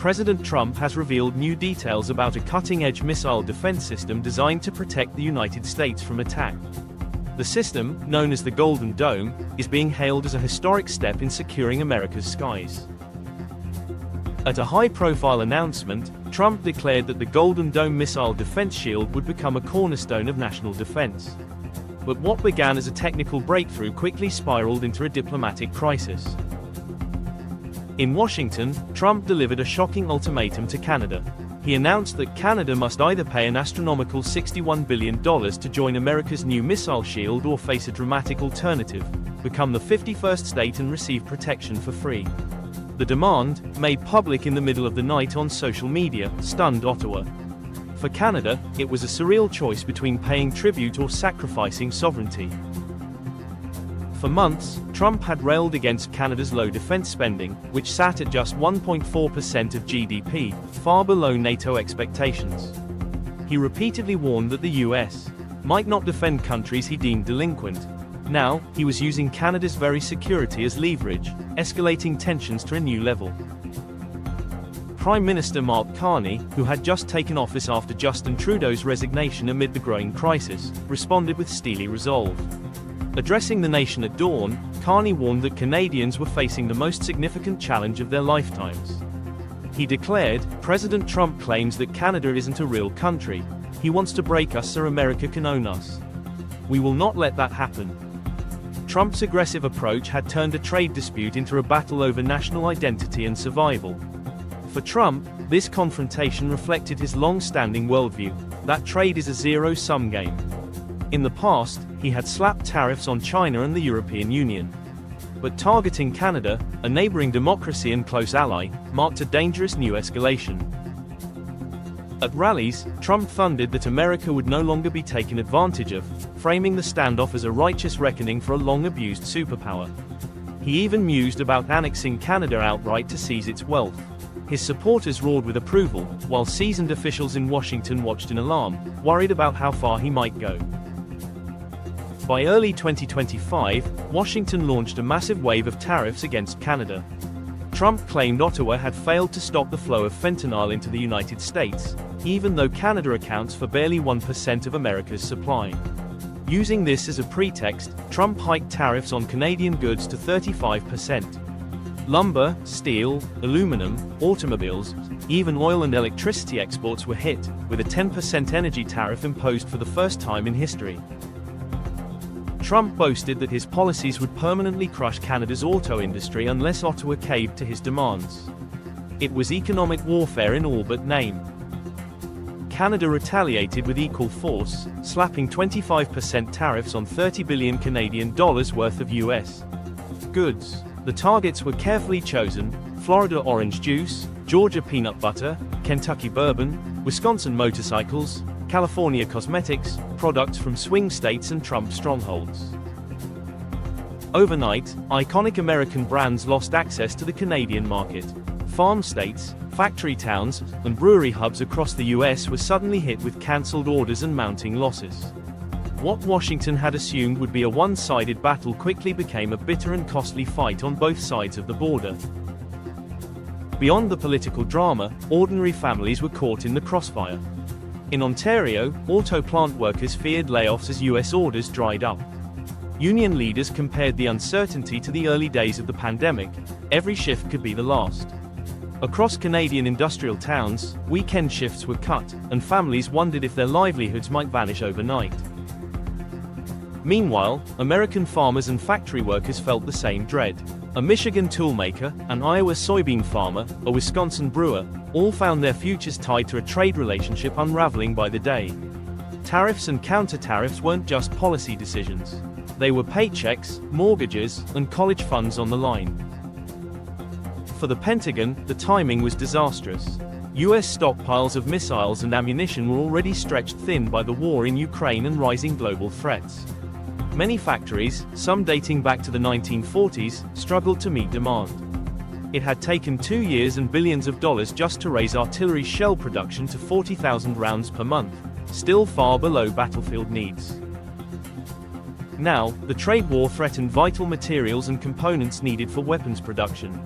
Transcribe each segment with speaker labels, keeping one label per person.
Speaker 1: President Trump has revealed new details about a cutting-edge missile defense system designed to protect the United States from attack. The system, known as the Golden Dome, is being hailed as a historic step in securing America's skies. At a high-profile announcement, Trump declared that the Golden Dome missile defense shield would become a cornerstone of national defense. But what began as a technical breakthrough quickly spiraled into a diplomatic crisis. In Washington, Trump delivered a shocking ultimatum to Canada. He announced that Canada must either pay an astronomical $61 billion to join America's new missile shield or face a dramatic alternative: become the 51st state and receive protection for free. The demand, made public in the middle of the night on social media, stunned Ottawa. For Canada, it was a surreal choice between paying tribute or sacrificing sovereignty. For months, Trump had railed against Canada's low defense spending, which sat at just 1.4% of GDP, far below NATO expectations. He repeatedly warned that the U.S. might not defend countries he deemed delinquent. Now, he was using Canada's very security as leverage, escalating tensions to a new level. Prime Minister Mark Carney, who had just taken office after Justin Trudeau's resignation amid the growing crisis, responded with steely resolve. Addressing the nation at dawn, Carney warned that Canadians were facing the most significant challenge of their lifetimes. He declared, "President Trump claims that Canada isn't a real country. He wants to break us so America can own us. We will not let that happen." Trump's aggressive approach had turned a trade dispute into a battle over national identity and survival. For Trump, this confrontation reflected his long-standing worldview, that trade is a zero-sum game. In the past, he had slapped tariffs on China and the European Union. But targeting Canada, a neighboring democracy and close ally, marked a dangerous new escalation. At rallies, Trump thundered that America would no longer be taken advantage of, framing the standoff as a righteous reckoning for a long-abused superpower. He even mused about annexing Canada outright to seize its wealth. His supporters roared with approval, while seasoned officials in Washington watched in alarm, worried about how far he might go. By early 2025, Washington launched a massive wave of tariffs against Canada. Trump claimed Ottawa had failed to stop the flow of fentanyl into the United States, even though Canada accounts for barely 1% of America's supply. Using this as a pretext, Trump hiked tariffs on Canadian goods to 35%. Lumber, steel, aluminum, automobiles, even oil and electricity exports were hit, with a 10% energy tariff imposed for the first time in history. Trump boasted that his policies would permanently crush Canada's auto industry unless Ottawa caved to his demands. It was economic warfare in all but name. Canada retaliated with equal force, slapping 25% tariffs on $30 billion Canadian dollars worth of U.S. goods. The targets were carefully chosen: Florida orange juice, Georgia peanut butter, Kentucky bourbon, Wisconsin motorcycles, California cosmetics, products from swing states and Trump strongholds. Overnight, iconic American brands lost access to the Canadian market. Farm states, factory towns, and brewery hubs across the U.S. were suddenly hit with cancelled orders and mounting losses. What Washington had assumed would be a one-sided battle quickly became a bitter and costly fight on both sides of the border. Beyond the political drama, ordinary families were caught in the crossfire. In Ontario, auto plant workers feared layoffs as U.S. orders dried up. Union leaders compared the uncertainty to the early days of the pandemic. Every shift could be the last. Across Canadian industrial towns, weekend shifts were cut, and families wondered if their livelihoods might vanish overnight. Meanwhile, American farmers and factory workers felt the same dread. A Michigan toolmaker, an Iowa soybean farmer, a Wisconsin brewer, all found their futures tied to a trade relationship unraveling by the day. Tariffs and counter-tariffs weren't just policy decisions. They were paychecks, mortgages, and college funds on the line. For the Pentagon, the timing was disastrous. U.S. stockpiles of missiles and ammunition were already stretched thin by the war in Ukraine and rising global threats. Many factories, some dating back to the 1940s, struggled to meet demand. It had taken 2 years and billions of dollars just to raise artillery shell production to 40,000 rounds per month, still far below battlefield needs. Now, the trade war threatened vital materials and components needed for weapons production.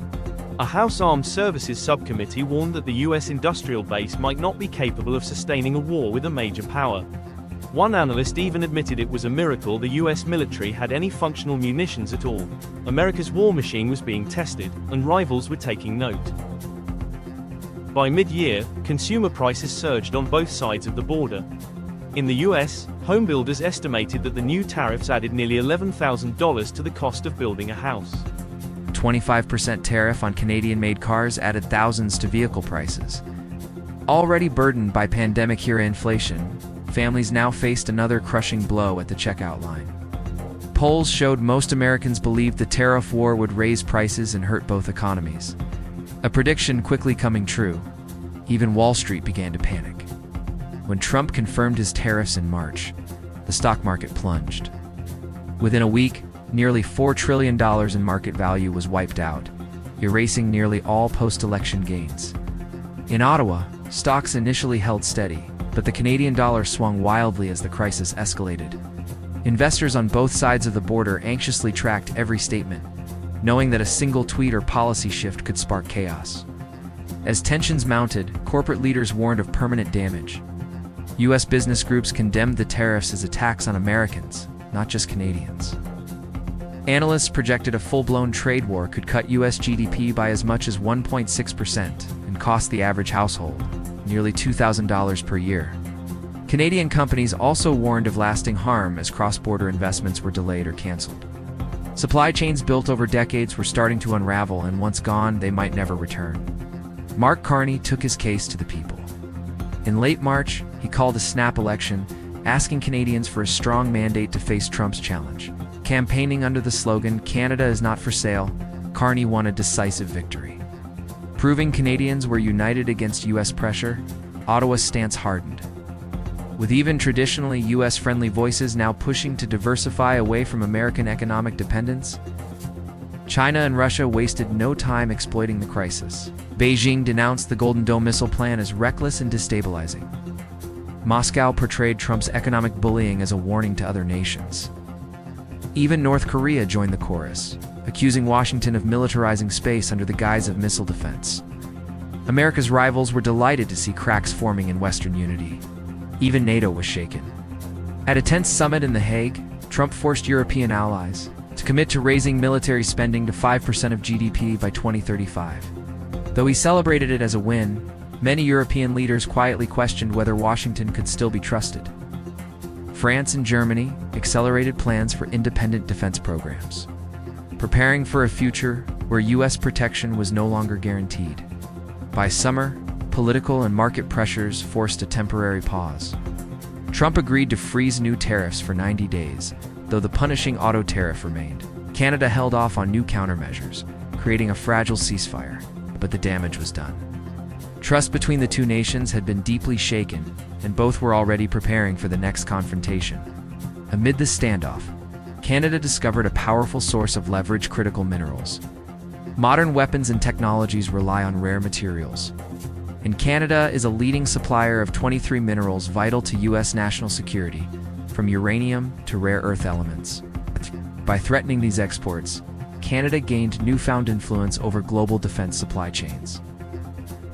Speaker 1: A House Armed Services subcommittee warned that the U.S. industrial base might not be capable of sustaining a war with a major power. One analyst even admitted it was a miracle the U.S. military had any functional munitions at all. America's war machine was being tested, and rivals were taking note. By mid-year, consumer prices surged on both sides of the border. In the U.S., homebuilders estimated that the new tariffs added nearly $11,000 to the cost of building a house.
Speaker 2: 25% tariff on Canadian-made cars added thousands to vehicle prices. Already burdened by pandemic-era inflation, families now faced another crushing blow at the checkout line. Polls showed most Americans believed the tariff war would raise prices and hurt both economies. A prediction quickly coming true. Even Wall Street began to panic. When Trump confirmed his tariffs in March, the stock market plunged. Within a week, nearly $4 trillion in market value was wiped out, erasing nearly all post-election gains. In Ottawa, stocks initially held steady, but the Canadian dollar swung wildly as the crisis escalated. Investors on both sides of the border anxiously tracked every statement, knowing that a single tweet or policy shift could spark chaos. As tensions mounted, corporate leaders warned of permanent damage. U.S. business groups condemned the tariffs as attacks on Americans, not just Canadians. Analysts projected a full-blown trade war could cut U.S. GDP by as much as 1.6% and cost the average household nearly $2,000 per year. Canadian companies also warned of lasting harm as cross-border investments were delayed or canceled. Supply chains built over decades were starting to unravel, and once gone, they might never return. Mark Carney took his case to the people. In late March, he called a snap election, asking Canadians for a strong mandate to face Trump's challenge. Campaigning under the slogan, "Canada is not for sale," Carney won a decisive victory. Proving Canadians were united against U.S. pressure, Ottawa's stance hardened. With even traditionally U.S.-friendly voices now pushing to diversify away from American economic dependence, China and Russia wasted no time exploiting the crisis. Beijing denounced the Golden Dome missile plan as reckless and destabilizing. Moscow portrayed Trump's economic bullying as a warning to other nations. Even North Korea joined the chorus, accusing Washington of militarizing space under the guise of missile defense. America's rivals were delighted to see cracks forming in Western unity. Even NATO was shaken. At a tense summit in The Hague, Trump forced European allies to commit to raising military spending to 5% of GDP by 2035. Though he celebrated it as a win, many European leaders quietly questioned whether Washington could still be trusted. France and Germany accelerated plans for independent defense programs, preparing for a future where U.S. protection was no longer guaranteed. By summer, political and market pressures forced a temporary pause. Trump agreed to freeze new tariffs for 90 days, though the punishing auto tariff remained. Canada held off on new countermeasures, creating a fragile ceasefire, but the damage was done. Trust between the two nations had been deeply shaken, and both were already preparing for the next confrontation. Amid this standoff, Canada discovered a powerful source of leverage: critical minerals. Modern weapons and technologies rely on rare materials, and Canada is a leading supplier of 23 minerals vital to U.S. national security, from uranium to rare earth elements. By threatening these exports, Canada gained newfound influence over global defense supply chains.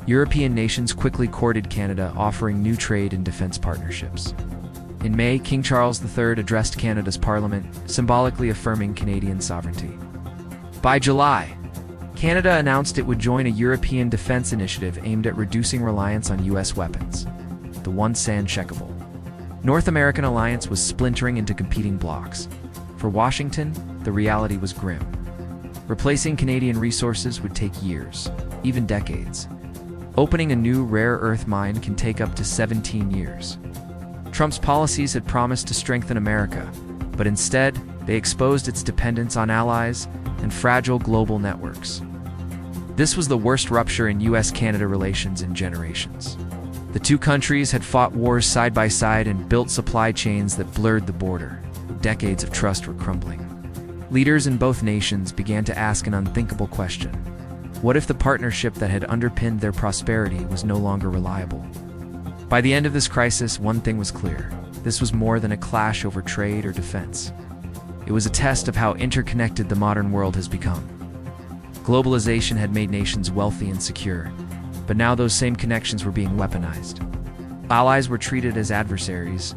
Speaker 2: European nations quickly courted Canada, offering new trade and defense partnerships. In May, King Charles III addressed Canada's Parliament, symbolically affirming Canadian sovereignty. By July, Canada announced it would join a European defense initiative aimed at reducing reliance on U.S. weapons, the once unshakable North American alliance was splintering into competing blocs. For Washington, the reality was grim. Replacing Canadian resources would take years, even decades. Opening a new rare earth mine can take up to 17 years. Trump's policies had promised to strengthen America, but instead, they exposed its dependence on allies and fragile global networks. This was the worst rupture in U.S. Canada relations in generations. The two countries had fought wars side by side and built supply chains that blurred the border. Decades of trust were crumbling. Leaders in both nations began to ask an unthinkable question. What if the partnership that had underpinned their prosperity was no longer reliable? By the end of this crisis, one thing was clear. This was more than a clash over trade or defense. It was a test of how interconnected the modern world has become. Globalization had made nations wealthy and secure, but now those same connections were being weaponized. Allies were treated as adversaries,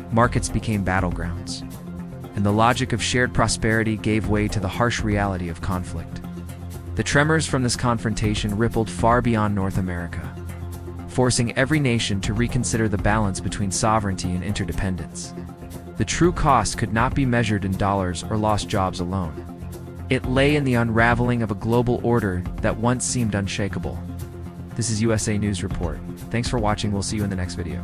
Speaker 2: markets became battlegrounds, and the logic of shared prosperity gave way to the harsh reality of conflict. The tremors from this confrontation rippled far beyond North America, forcing every nation to reconsider the balance between sovereignty and interdependence. The true cost could not be measured in dollars or lost jobs alone. It lay in the unraveling of a global order that once seemed unshakable. This is USA News Report. Thanks for watching. We'll see you in the next video.